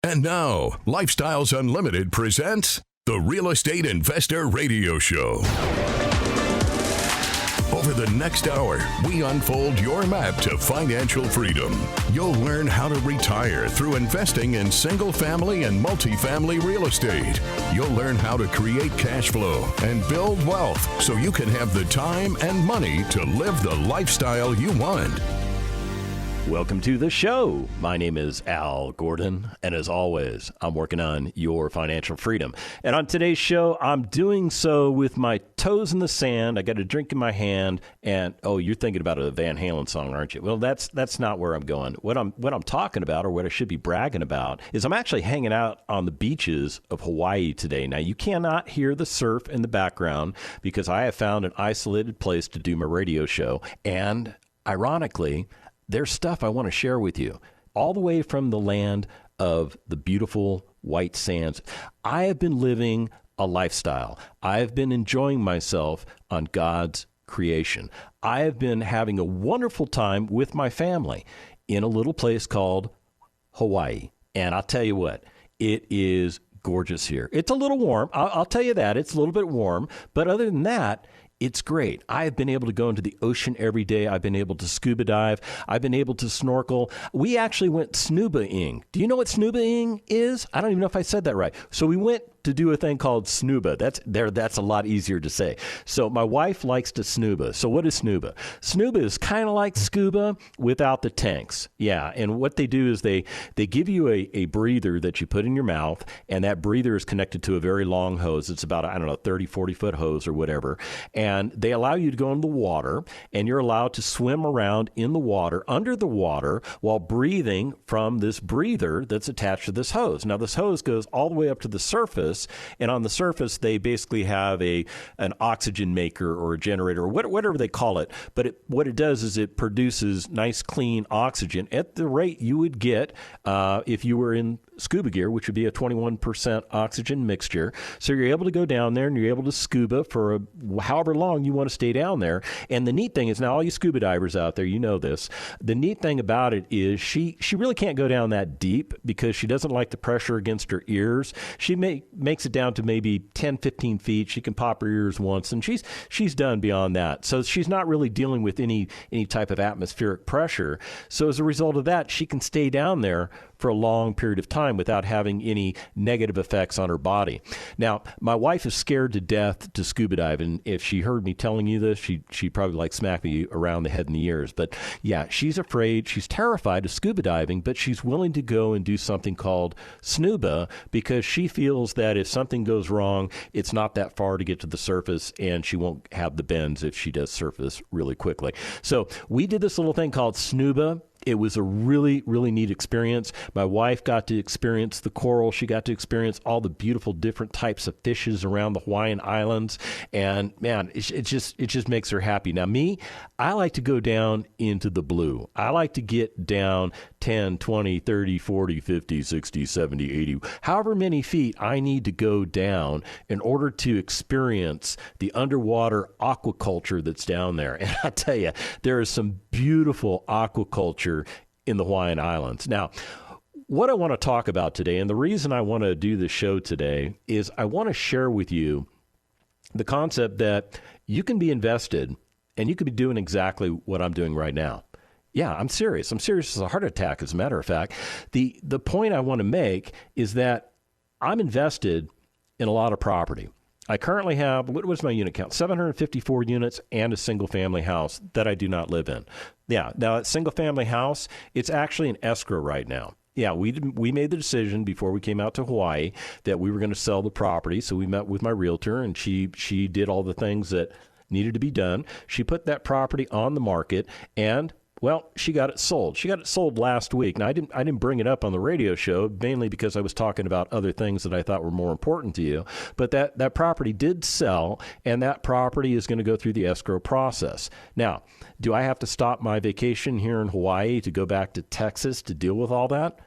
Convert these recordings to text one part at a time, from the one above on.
And now, Lifestyles Unlimited presents the Real Estate Investor Radio Show. Over the next hour, we unfold your map to financial freedom. You'll learn how to retire through investing in single-family and multifamily real estate. You'll learn how to create cash flow and build wealth so you can have the time and money to live the lifestyle you want. Welcome to the show. My name is Al Gordon, and as always, I'm working on your financial freedom. And on today's show, I'm doing so with my toes in the sand. I got a drink in my hand, and you're thinking about a Van Halen song, aren't you? Well, that's not where I'm going. What I'm talking about, or what I should be bragging about, is I'm actually hanging out on the beaches of Hawaii today. Now, you cannot hear the surf in the background because I have found an isolated place to do my radio show, and ironically, there's stuff I want to share with you, all the way from the land of the beautiful white sands. I have been living a lifestyle. I have been enjoying myself on God's creation. I have been having a wonderful time with my family in a little place called Hawaii. And I'll tell you what, it is gorgeous here. It's a little warm. I'll tell you that. It's a little bit warm. But other than that, it's great. I have been able to go into the ocean every day. I've been able to scuba dive. I've been able to snorkel. We actually went snuba-ing. Do you know what snuba-ing is? I don't even know if I said that right. So we went to do a thing called snuba. That's a lot easier to say. So my wife likes to snuba. So what is snuba? Snuba is kind of like scuba without the tanks. Yeah, and what they do is they give you a breather that you put in your mouth, and that breather is connected to a very long hose. It's about, 30, 40-foot hose or whatever. And they allow you to go in the water, and you're allowed to swim around in the water, under the water, while breathing from this breather that's attached to this hose. Now, this hose goes all the way up to the surface, and on the surface, they basically have an oxygen maker or a generator or whatever they call it. But what it does is it produces nice, clean oxygen at the rate you would get if you were in scuba gear, which would be a 21% oxygen mixture. So you're able to go down there and you're able to scuba for however long you want to stay down there. And the neat thing is, now all you scuba divers out there, you know this. The neat thing about it is she really can't go down that deep because she doesn't like the pressure against her ears. She makes it down to maybe 10, 15 feet. She can pop her ears once, and she's done beyond that. So she's not really dealing with any type of atmospheric pressure. So as a result of that, she can stay down there for a long period of time without having any negative effects on her body. Now, my wife is scared to death to scuba dive, and if she heard me telling you this, she'd probably smack me around the head and the ears. But yeah, she's afraid, she's terrified of scuba diving, but she's willing to go and do something called snuba because she feels that if something goes wrong, it's not that far to get to the surface, and she won't have the bends if she does surface really quickly. So we did this little thing called snuba. It was a really, really neat experience. My wife got to experience the coral. She got to experience all the beautiful different types of fishes around the Hawaiian Islands. And man, it just makes her happy. Now me, I like to go down into the blue. I like to get down 10, 20, 30, 40, 50, 60, 70, 80, however many feet I need to go down in order to experience the underwater aquaculture that's down there. And I tell you, there is some beautiful aquaculture in the Hawaiian Islands. Now, what I want to talk about today, and the reason I want to do this show today, is I want to share with you the concept that you can be invested and you could be doing exactly what I'm doing right now. Yeah, I'm serious. I'm serious as a heart attack, as a matter of fact. The point I want to make is that I'm invested in a lot of property. I currently have, what was my unit count? 754 units and a single-family house that I do not live in. Yeah, now that single-family house, it's actually in escrow right now. Yeah, we made the decision before we came out to Hawaii that we were going to sell the property. So we met with my realtor, and she did all the things that needed to be done. She put that property on the market, and well, she got it sold. She got it sold last week. Now, I didn't bring it up on the radio show, mainly because I was talking about other things that I thought were more important to you. But that property did sell, and that property is going to go through the escrow process. Now, do I have to stop my vacation here in Hawaii to go back to Texas to deal with all that?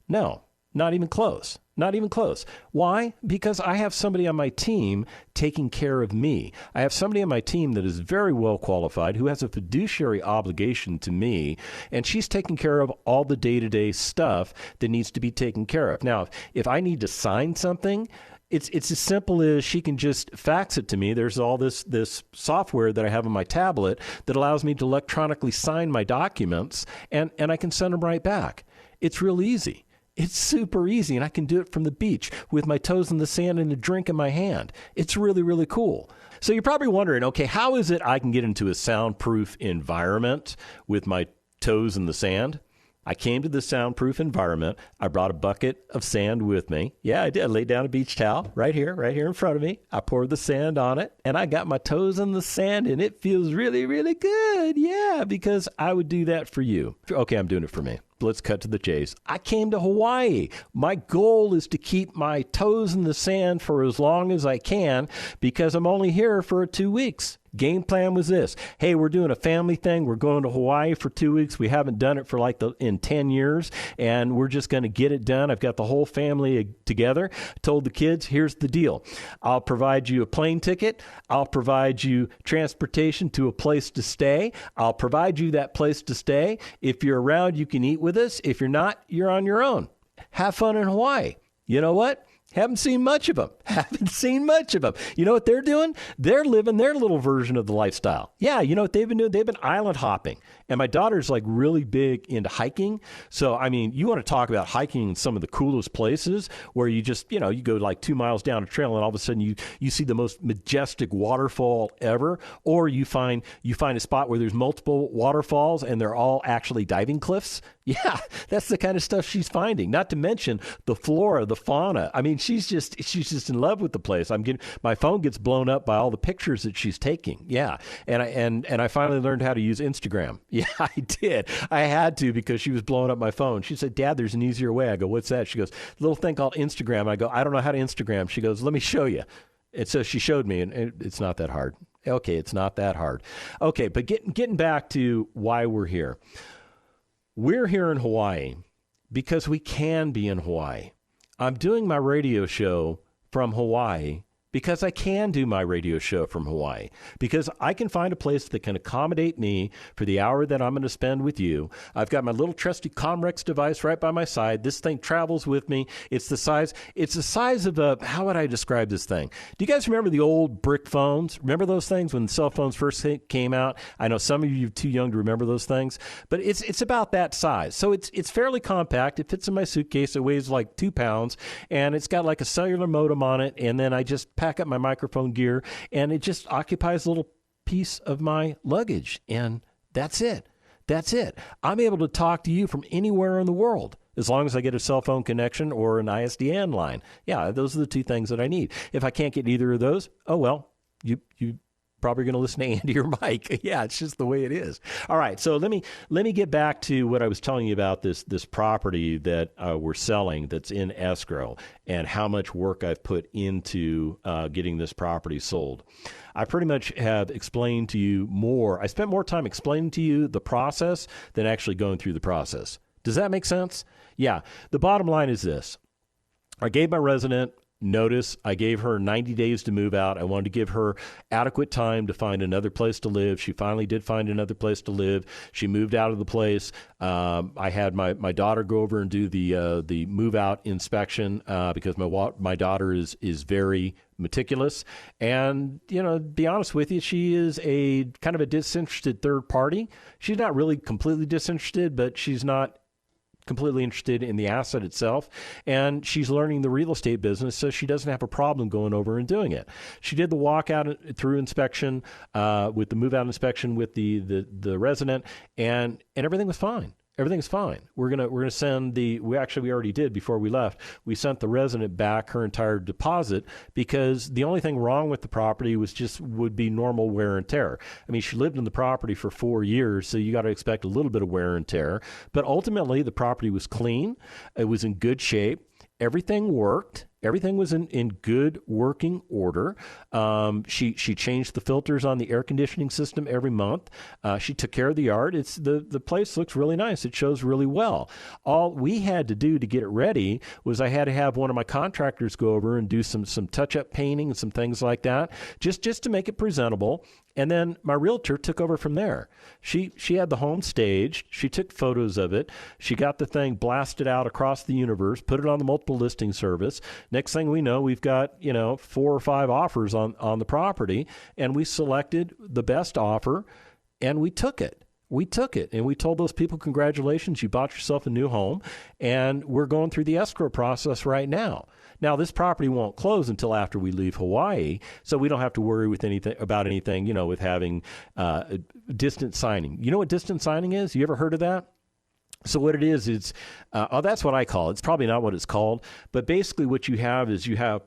No. Not even close. Not even close. Why? Because I have somebody on my team taking care of me. I have somebody on my team that is very well qualified, who has a fiduciary obligation to me, and she's taking care of all the day-to-day stuff that needs to be taken care of. Now, if I need to sign something, it's as simple as she can just fax it to me. There's all this software that I have on my tablet that allows me to electronically sign my documents, and I can send them right back. It's real easy. It's super easy, and I can do it from the beach with my toes in the sand and a drink in my hand. It's really, really cool. So you're probably wondering, okay, how is it I can get into a soundproof environment with my toes in the sand? I came to the soundproof environment. I brought a bucket of sand with me. Yeah, I did. I laid down a beach towel right here in front of me. I poured the sand on it, and I got my toes in the sand, and it feels really, really good. Yeah, because I would do that for you. Okay, I'm doing it for me. Let's cut to the chase. I came to Hawaii. My goal is to keep my toes in the sand for as long as I can because I'm only here for 2 weeks. Game plan was this. Hey, we're doing a family thing. We're going to Hawaii for 2 weeks. We haven't done it for in 10 years, and we're just going to get it done. I've got the whole family together. Told the kids, here's the deal. I'll provide you a plane ticket. I'll provide you transportation to a place to stay. I'll provide you that place to stay. If you're around, you can eat with us. If you're not, you're on your own. Have fun in Hawaii. You know what? Haven't seen much of them. You know what they're doing? They're living their little version of the lifestyle. Yeah, you know what they've been doing? They've been island hopping. And my daughter's like really big into hiking. So, I mean, you want to talk about hiking in some of the coolest places where you just, you go like 2 miles down a trail and all of a sudden you see the most majestic waterfall ever. Or you find a spot where there's multiple waterfalls and they're all actually diving cliffs. Yeah, that's the kind of stuff she's finding. Not to mention the flora, the fauna. I mean, she's just in love with the place. My phone gets blown up by all the pictures that she's taking. Yeah, and I finally learned how to use Instagram. Yeah, I did. I had to because she was blowing up my phone. She said, "Dad, there's an easier way." I go, "What's that?" She goes, "A little thing called Instagram." I go, "I don't know how to Instagram." She goes, "Let me show you." And so she showed me, and it's not that hard. Okay, it's not that hard. Okay, but getting back to why we're here. We're here in Hawaii because we can be in Hawaii. I'm doing my radio show from Hawaii because I can do my radio show from Hawaii, because I can find a place that can accommodate me for the hour that I'm going to spend with you. I've got my little trusty Comrex device right by my side. This thing travels with me. It's the size of a, how would I describe this thing? Do you guys remember the old brick phones? Remember those things when cell phones first came out? I know some of you are too young to remember those things, but it's about that size. So it's fairly compact. It fits in my suitcase. It weighs like 2 pounds, and it's got like a cellular modem on it, and then I just pack up my microphone gear, and it just occupies a little piece of my luggage, and that's it. I'm able to talk to you from anywhere in the world as long as I get a cell phone connection or an ISDN line. Yeah, those are the two things that I need. If I can't get either of those, oh well, you probably going to listen to Andy or Mike. Yeah, it's just the way it is. All right, so let me get back to what I was telling you about this property that we're selling that's in escrow and how much work I've put into getting this property sold. I pretty much have explained to you more. I spent more time explaining to you the process than actually going through the process. Does that make sense? Yeah. The bottom line is this. I gave my resident notice. I gave her 90 days to move out. I wanted to give her adequate time to find another place to live. She finally did find another place to live. She moved out of the place. I had my daughter go over and do the move out inspection because my daughter is very meticulous. And, to be honest with you, she is a kind of a disinterested third party. She's not really completely disinterested, but she's not completely interested in the asset itself, and she's learning the real estate business, so she doesn't have a problem going over and doing it. She did the walkout through inspection with the move-out inspection with the resident, and everything was fine. Everything's fine. We're gonna send we already did before we left. We sent the resident back her entire deposit because the only thing wrong with the property would be normal wear and tear. I mean, she lived in the property for 4 years, so you got to expect a little bit of wear and tear. But ultimately, the property was clean. It was in good shape. Everything worked. Everything was in good working order. She changed the filters on the air conditioning system every month. She took care of the yard. The place looks really nice. It shows really well. All we had to do to get it ready was I had to have one of my contractors go over and do some touch-up painting and some things like that, just to make it presentable. And then my realtor took over from there. She had the home staged. She took photos of it. She got the thing blasted out across the universe, put it on the multiple listing service. Next thing we know, we've got 4 or 5 offers on the property, and we selected the best offer, and we took it. And we told those people, congratulations, you bought yourself a new home, and we're going through the escrow process right now. Now, this property won't close until after we leave Hawaii, so we don't have to worry about anything, with having distant signing. You know what distant signing is? You ever heard of that? So what it is, it's that's what I call it. It's probably not what it's called, but basically what you have is you have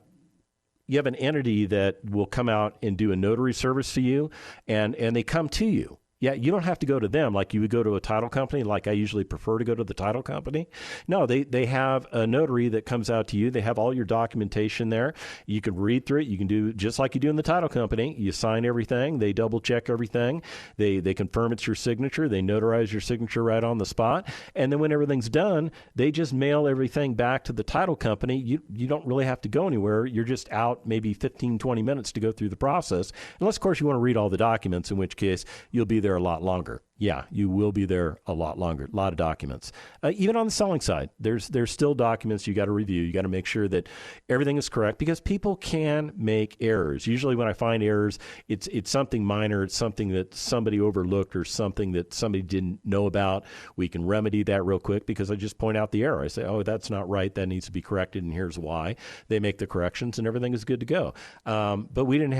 an entity that will come out and do a notary service for you, and they come to you. Yeah, you don't have to go to them like you would go to a title company, like I usually prefer to go to the title company. No, they have a notary that comes out to you. They have all your documentation there. You can read through it. You can do just like you do in the title company. You sign everything. They double check everything. They confirm it's your signature. They notarize your signature right on the spot. And then when everything's done, they just mail everything back to the title company. You don't really have to go anywhere. You're just out maybe 15, 20 minutes to go through the process. Unless, of course, you want to read all the documents, in which case you'll be there a lot longer. Yeah, you will be there a lot longer. A lot of documents. Even on the selling side, there's still documents you got to review. You got to make sure that everything is correct, because people can make errors. Usually when I find errors, it's something minor. It's something that somebody overlooked or something that somebody didn't know about. We can remedy that real quick because I just point out the error. I say, oh, that's not right. That needs to be corrected, and here's why. They make the corrections, and everything is good to go. But we don't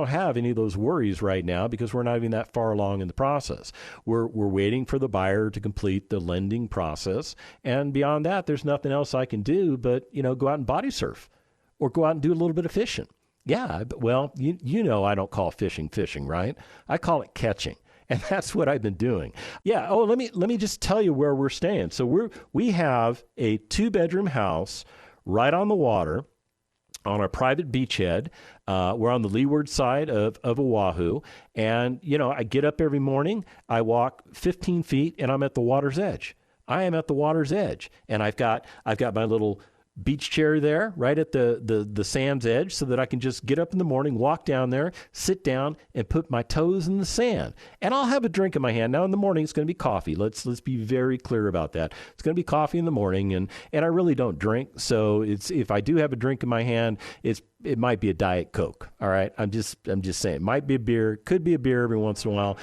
have any of those worries right now because we're not even that far along in the process. We're waiting for the buyer to complete the lending process. And beyond that, there's nothing else I can do but, go out and body surf or go out and do a little bit of fishing. Yeah, well, I don't call fishing, right? I call it catching. And that's what I've been doing. Yeah. Oh, let me just tell you where we're staying. So we have a 2-bedroom house right on the water, on a private beachhead. We're on the leeward side of Oahu. And, I get up every morning, I walk 15 feet, and I'm at the water's edge. I am at the water's edge. And I've got my little beach chair there right at the sand's edge so that I can just get up in the morning, walk down there, sit down, and put my toes in the sand. And I'll have a drink in my hand. Now in the morning, it's going to be coffee. Let's be very clear about that. It's going to be coffee in the morning, and I really don't drink. So if I do have a drink in my hand, it might be a Diet Coke. All right. I'm just saying, it might be a beer, could be a beer every once in a while.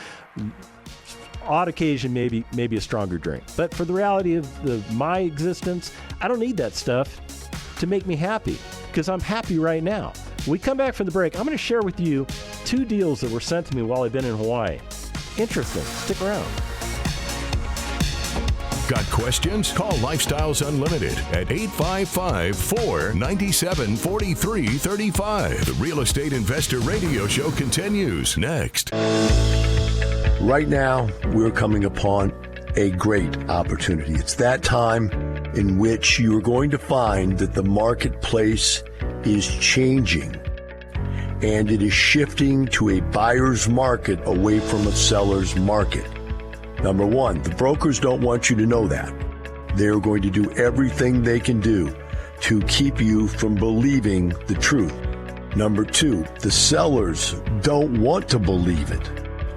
Odd occasion, maybe a stronger drink. But for the reality of my existence, I don't need that stuff to make me happy, because I'm happy right now. When we come back from the break, I'm going to share with you 2 deals that were sent to me while I've been in Hawaii. Interesting. Stick around. Got questions? Call Lifestyles Unlimited at 855-497-4335. The Real Estate Investor Radio Show continues next. Right now, we're coming upon a great opportunity. It's that time in which you are going to find that the marketplace is changing, and it is shifting to a buyer's market away from a seller's market. Number one, the brokers don't want you to know that. They're going to do everything they can do to keep you from believing the truth. Number two, the sellers don't want to believe it,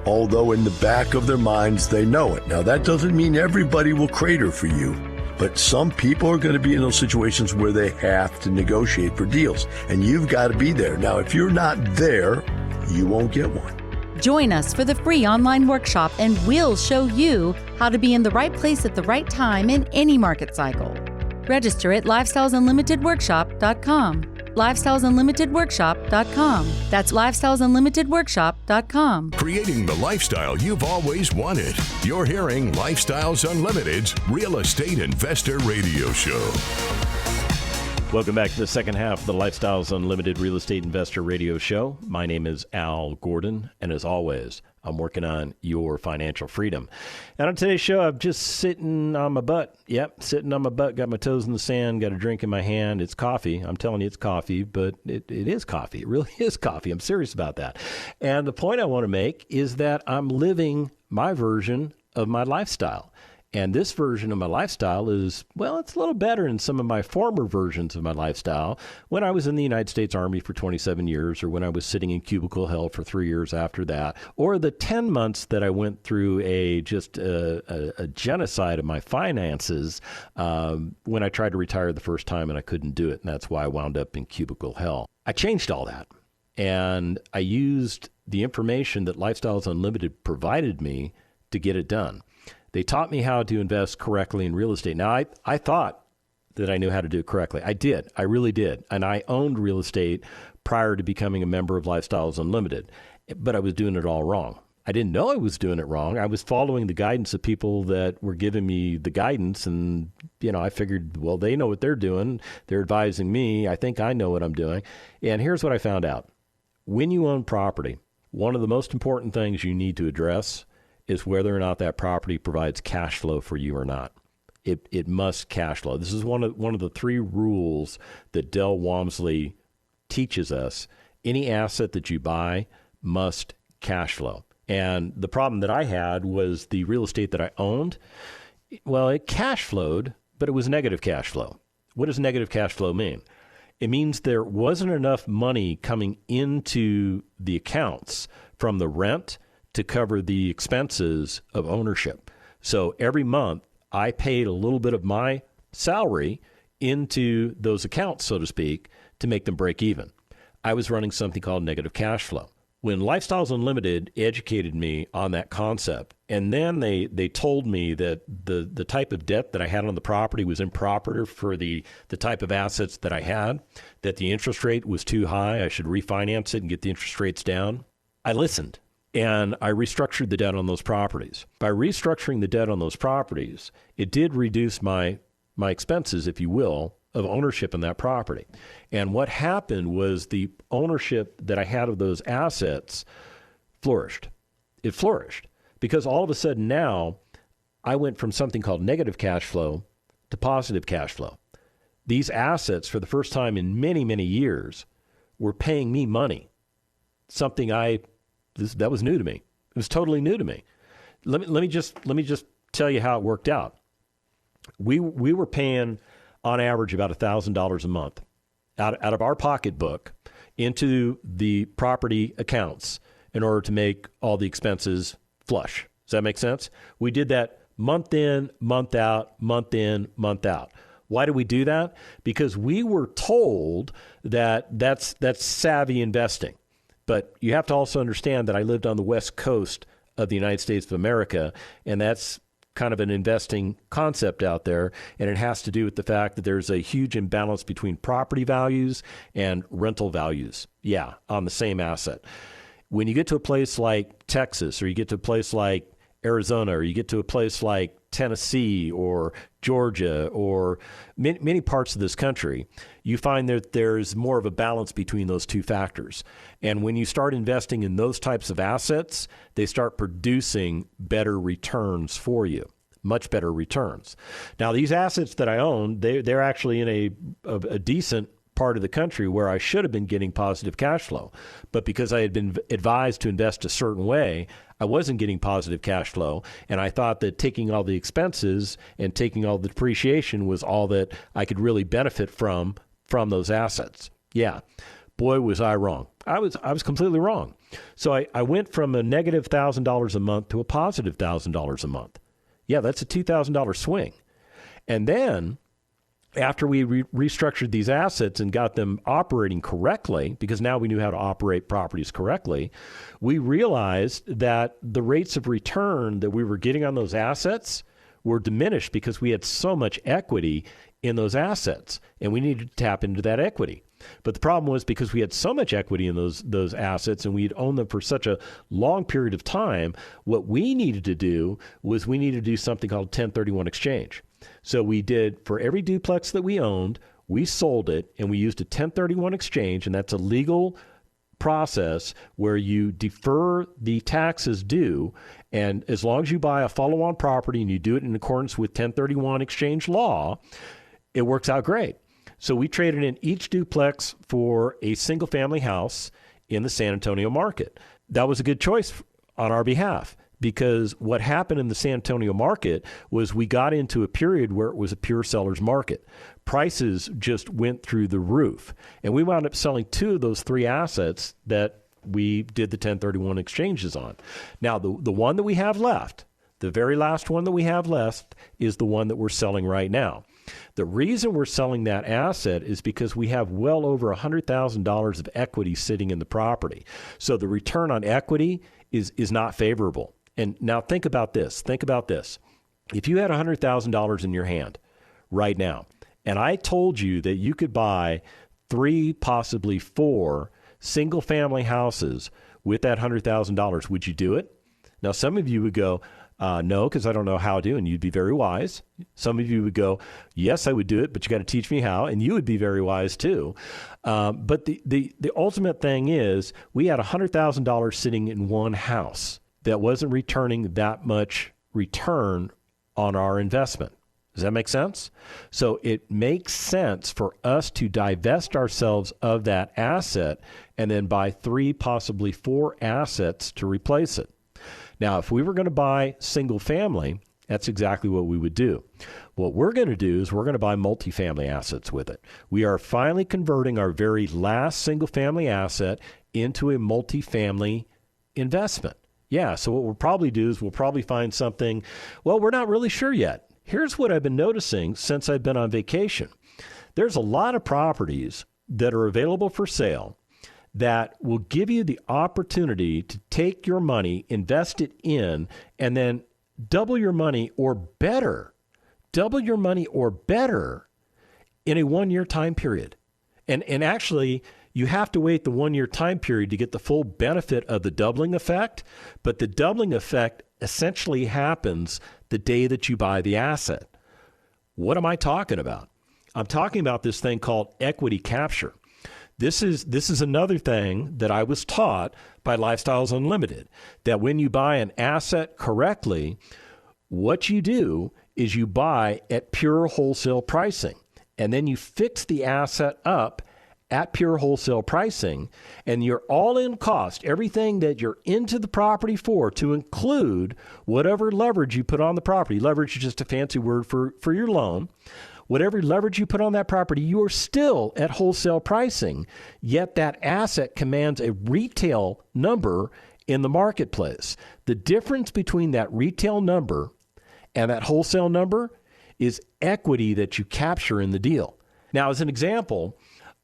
although in the back of their minds they know it. Now, that doesn't mean everybody will crater for you, but some people are going to be in those situations where they have to negotiate for deals, and you've got to be there. Now, if you're not there, you won't get one. Join us for the free online workshop, and we'll show you how to be in the right place at the right time in any market cycle. Register at lifestylesunlimitedworkshop.com. lifestylesunlimitedworkshop.com. That's lifestylesunlimitedworkshop.com. Creating the lifestyle you've always wanted. You're hearing Lifestyles Unlimited's Real Estate Investor Radio Show. Welcome back to the second half of the Lifestyles Unlimited Real Estate Investor Radio Show. My name is Al Gordon, and as always, I'm working on your financial freedom. And on today's show, I'm just sitting on my butt. Yep, sitting on my butt, got my toes in the sand, got a drink in my hand. It's coffee. I'm telling you it's coffee, but it is coffee. It really is coffee. I'm serious about that. And the point I want to make is that I'm living my version of my lifestyle. And this version of my lifestyle is, well, it's a little better than some of my former versions of my lifestyle when I was in the United States Army for 27 years, or when I was sitting in cubicle hell for 3 years after that, or the 10 months that I went through a genocide of my finances when I tried to retire the first time and I couldn't do it. And that's why I wound up in cubicle hell. I changed all that. And I used the information that Lifestyles Unlimited provided me to get it done. They taught me how to invest correctly in real estate. Now, I thought that I knew how to do it correctly. I did. I really did. And I owned real estate prior to becoming a member of Lifestyles Unlimited. But I was doing it all wrong. I didn't know I was doing it wrong. I was following the guidance of people that were giving me the guidance. And, I figured, well, they know what they're doing. They're advising me. I think I know what I'm doing. And here's what I found out. When you own property, one of the most important things you need to address is whether or not that property provides cash flow for you or not. It must cash flow. This is one of the 3 rules that Del Walmsley teaches us. Any asset that you buy must cash flow. And the problem that I had was the real estate that I owned, well, it cash flowed, but it was negative cash flow. What does negative cash flow mean? It means there wasn't enough money coming into the accounts from the rent to cover the expenses of ownership. So every month, I paid a little bit of my salary into those accounts, so to speak, to make them break even. I was running something called negative cash flow. When Lifestyles Unlimited educated me on that concept, and then they told me that the type of debt that I had on the property was improper for the type of assets that I had, that the interest rate was too high, I should refinance it and get the interest rates down, I listened. And I restructured the debt on those properties. By restructuring the debt on those properties, it did reduce my expenses, if you will, of ownership in that property. And what happened was the ownership that I had of those assets flourished. It flourished because all of a sudden now I went from something called negative cash flow to positive cash flow. These assets, for the first time in many, many years, were paying me money, something that was new to me. It was totally new to me. Let me just tell you how it worked out. We were paying on average about $1,000 a month out of our pocketbook into the property accounts in order to make all the expenses flush. Does that make sense? We did that month in, month out, month in, month out. Why do we do that? Because we were told that that's savvy investing. But you have to also understand that I lived on the West Coast of the United States of America, and that's kind of an investing concept out there, and it has to do with the fact that there's a huge imbalance between property values and rental values, on the same asset. When you get to a place like Texas, or you get to a place like Arizona, or you get to a place like Tennessee or Georgia or many parts of this country, you find that there's more of a balance between those two factors. And when you start investing in those types of assets, they start producing better returns for you, much better returns. Now, these assets that I own, they're actually in a decent part of the country where I should have been getting positive cash flow. But because I had been advised to invest a certain way, I wasn't getting positive cash flow. And I thought that taking all the expenses and taking all the depreciation was all that I could really benefit from those assets. Yeah. Boy, was I wrong. I was completely wrong. So I went from a negative $1,000 a month to a positive $1,000 a month. Yeah, that's a $2,000 swing. And then after we restructured these assets and got them operating correctly, because now we knew how to operate properties correctly, we realized that the rates of return that we were getting on those assets were diminished because we had so much equity in those assets, and we needed to tap into that equity. But the problem was because we had so much equity in those assets and we'd owned them for such a long period of time, what we needed to do was we needed to do something called 1031 exchange. So we did, for every duplex that we owned, we sold it and we used a 1031 exchange, and that's a legal process where you defer the taxes due, and as long as you buy a follow-on property and you do it in accordance with 1031 exchange law, it works out great. So we traded in each duplex for a single-family house in the San Antonio market. That was a good choice on our behalf, because what happened in the San Antonio market was we got into a period where it was a pure seller's market. Prices just went through the roof. And we wound up selling 2 of those 3 assets that we did the 1031 exchanges on. Now, the one that we have left, the very last one that we have left, is the one that we're selling right now. The reason we're selling that asset is because we have well over $100,000 of equity sitting in the property. So the return on equity is not favorable. And now think about this. If you had $100,000 in your hand right now, and I told you that you could buy 3, possibly 4 single-family houses with that $100,000, would you do it? Now, some of you would go, no, because I don't know how to, and you'd be very wise. Some of you would go, yes, I would do it, but you got to teach me how, and you would be very wise too. But the ultimate thing is we had $100,000 sitting in one house that wasn't returning that much return on our investment. Does that make sense? So it makes sense for us to divest ourselves of that asset and then buy 3, possibly 4 assets to replace it. Now, if we were going to buy single family, that's exactly what we would do. What we're going to do is we're going to buy multifamily assets with it. We are finally converting our very last single family asset into a multifamily investment. Yeah, so what we'll probably do is we'll probably find something, well, we're not really sure yet. Here's what I've been noticing since I've been on vacation. There's a lot of properties that are available for sale that will give you the opportunity to take your money, invest it in, and then double your money or better in a 1-year time period. And actually, you have to wait the 1-year time period to get the full benefit of the doubling effect, but the doubling effect essentially happens the day that you buy the asset. What am I talking about? I'm talking about this thing called equity capture. This is another thing that I was taught by Lifestyles Unlimited, that when you buy an asset correctly, what you do is you buy at pure wholesale pricing, and then you fix the asset up at pure wholesale pricing, and your all-in cost, everything that you're into the property for, to include whatever leverage you put on the property. Leverage is just a fancy word for your loan. Whatever leverage you put on that property, you are still at wholesale pricing, yet that asset commands a retail number in the marketplace. The difference between that retail number and that wholesale number is equity that you capture in the deal. Now, as an example,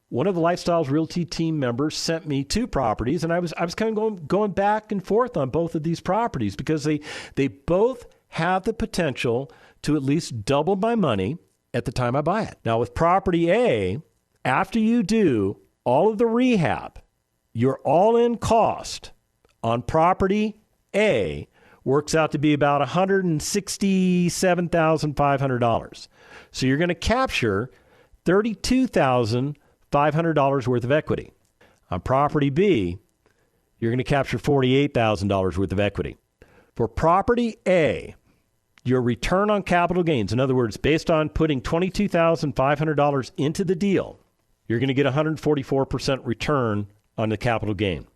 one of the Lifestyles Realty team members sent me 2 properties, and I was kind of going back and forth on both of these properties because they both have the potential to at least double my money at the time I buy it. Now, with property A, after you do all of the rehab, your all-in cost on property A works out to be about $167,500. So you're going to capture $32,500 worth of equity. On property B, you're going to capture $48,000 worth of equity. For property A, your return on capital gains, in other words, based on putting $22,500 into the deal, you're going to get 144% return on the capital gain.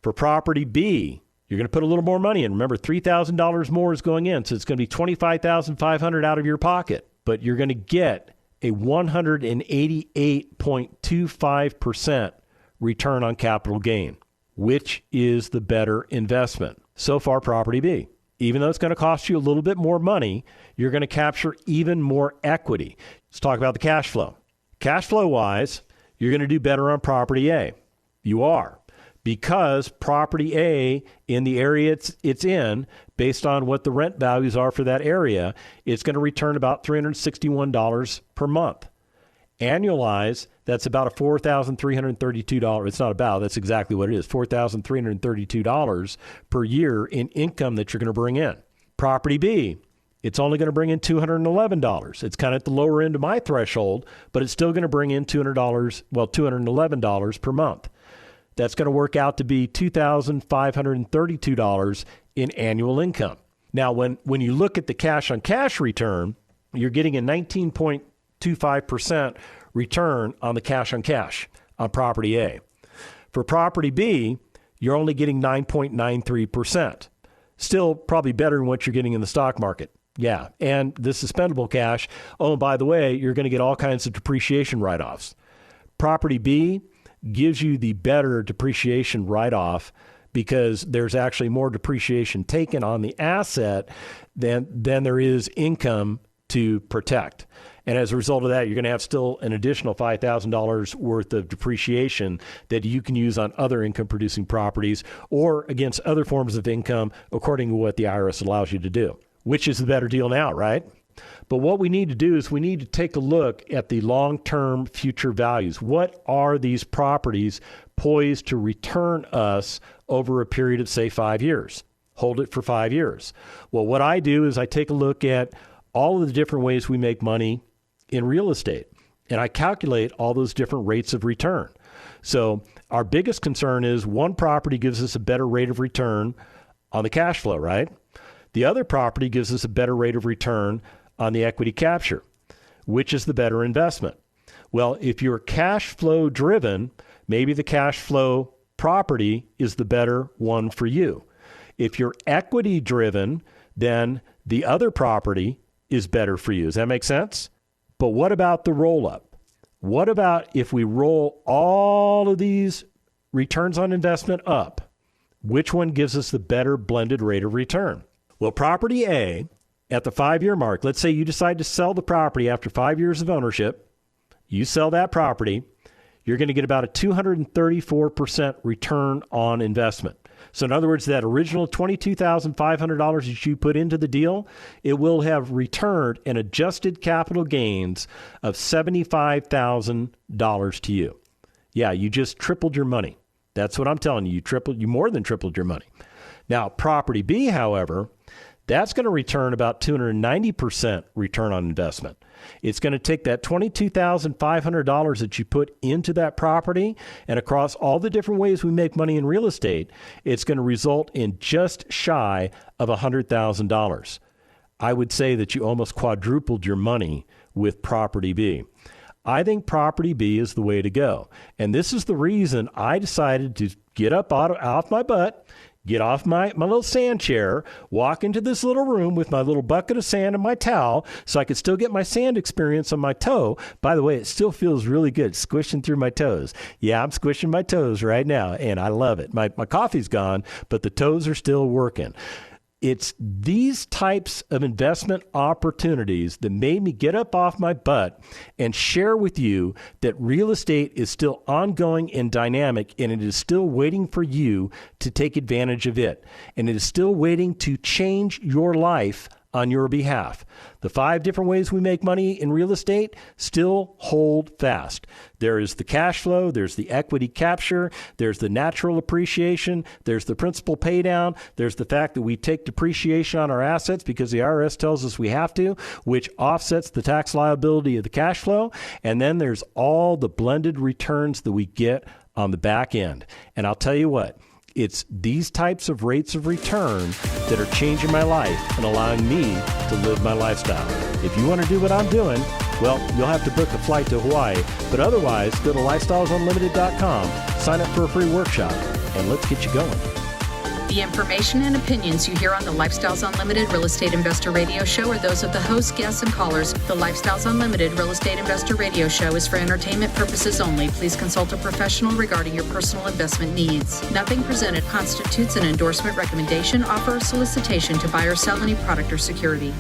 For property B, you're going to put a little more money in. Remember, $3,000 more is going in, so it's going to be $25,500 out of your pocket, but you're going to get a 188.25% return on capital gain. Which is the better investment? So far, property B. Even though it's going to cost you a little bit more money, you're going to capture even more equity. Let's talk about the cash flow. Cash flow wise, you're going to do better on property A. You are. Because property A in the area it's in, based on what the rent values are for that area, it's going to return about $361 per month. Annualized, that's about a $4,332. It's not about, that's exactly what it is, $4,332 per year in income that you're going to bring in. Property B, it's only going to bring in $211. It's kind of at the lower end of my threshold, but it's still going to bring in $211 per month. That's going to work out to be $2,532 in annual income. Now, when you look at the cash-on-cash return, you're getting a 19.25% return on the cash-on-cash on property A. For property B, you're only getting 9.93%. Still probably better than what you're getting in the stock market. Yeah, and the suspendable cash, oh, and by the way, you're going to get all kinds of depreciation write-offs. Property B gives you the better depreciation write-off because there's actually more depreciation taken on the asset than there is income to protect. And as a result of that, you're going to have still an additional $5,000 worth of depreciation that you can use on other income-producing properties or against other forms of income according to what the IRS allows you to do. Which is the better deal now, right? But what we need to do is we need to take a look at the long-term future values. What are these properties poised to return us over a period of, say, 5 years? Hold it for 5 years. Well, what I do is I take a look at all of the different ways we make money in real estate, and I calculate all those different rates of return. So our biggest concern is one property gives us a better rate of return on the cash flow, right? The other property gives us a better rate of return on the equity capture. Which is the better investment? Well, if you're cash flow driven, maybe the cash flow property is the better one for you. If you're equity driven, then the other property is better for you. Does that make sense? But what about the roll up? What about if we roll all of these returns on investment up? Which one gives us the better blended rate of return? Well, property A, at the 5-year mark, let's say you decide to sell the property after 5 years of ownership, you sell that property, you're going to get about a 234% return on investment. So in other words, that original $22,500 that you put into the deal, it will have returned an adjusted capital gains of $75,000 to you. Yeah, you just tripled your money. That's what I'm telling you. You more than tripled your money. Now, property B, however, that's going to return about 290% return on investment. It's going to take that $22,500 that you put into that property, and across all the different ways we make money in real estate, it's going to result in just shy of $100,000. I would say that you almost quadrupled your money with property B. I think property B is the way to go. And this is the reason I decided to get up off my butt, get off my little sand chair, walk into this little room with my little bucket of sand and my towel so I could still get my sand experience on my toe. By the way, it still feels really good squishing through my toes. Yeah, I'm squishing my toes right now, and I love it. My coffee's gone, but the toes are still working. It's these types of investment opportunities that made me get up off my butt and share with you that real estate is still ongoing and dynamic, and it is still waiting for you to take advantage of it. And it is still waiting to change your life on your behalf. The 5 different ways we make money in real estate still hold fast. There is the cash flow, there's the equity capture, there's the natural appreciation, there's the principal pay down, there's the fact that we take depreciation on our assets because the IRS tells us we have to, which offsets the tax liability of the cash flow, and then there's all the blended returns that we get on the back end. And I'll tell you what, it's these types of rates of return that are changing my life and allowing me to live my lifestyle. If you want to do what I'm doing, well, you'll have to book a flight to Hawaii. But otherwise, go to lifestylesunlimited.com, sign up for a free workshop, and let's get you going. The information and opinions you hear on the Lifestyles Unlimited Real Estate Investor Radio Show are those of the hosts, guests, and callers. The Lifestyles Unlimited Real Estate Investor Radio Show is for entertainment purposes only. Please consult a professional regarding your personal investment needs. Nothing presented constitutes an endorsement, recommendation, offer, or solicitation to buy or sell any product or security.